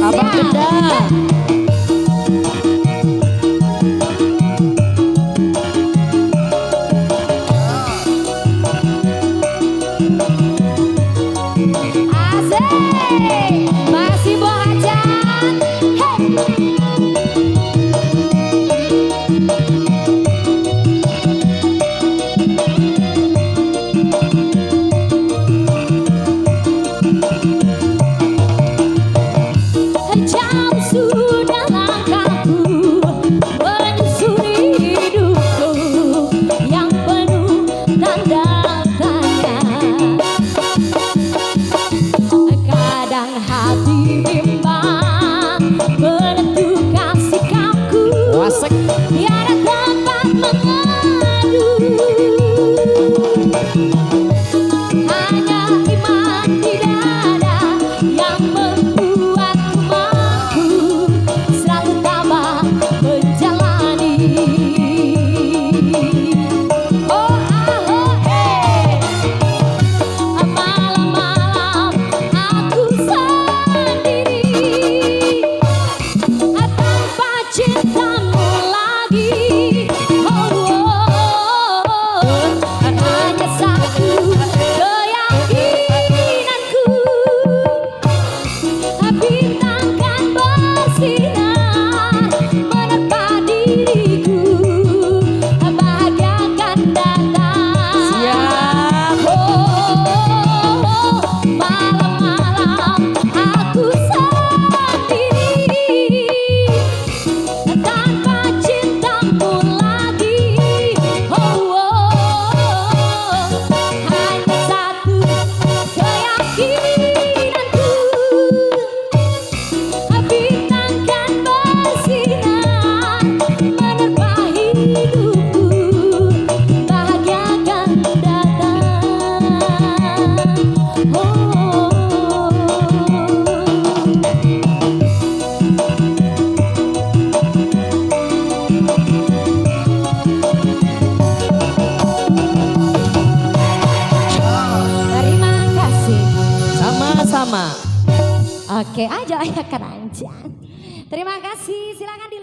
Abang Genda. Asik, masih buah hajat. Jauh sudah langkahku menyusuri hidupku yang penuh tanda tanya. Kadang hati bimbang menentukan sikapku, tiada tempat mengadu. Hanya iman di dada yang membuatku mampu selalu tabah menjalani. Oh malam-malam aku sendiri tanpa cintamu lagi. Hanya satu keyakinanku, bintang kan bersinar menerpa diriku, bahagia akan datang. Siap. Malam-malam aku sendiri tanpa cintamu lagi. Hanya satu keyakinanku, bintang kan bersinar menerpa hidupku, bahagia akan datang. Terima kasih. Sama-sama. Oke, aja ya keranjang. Terima kasih. Silakan di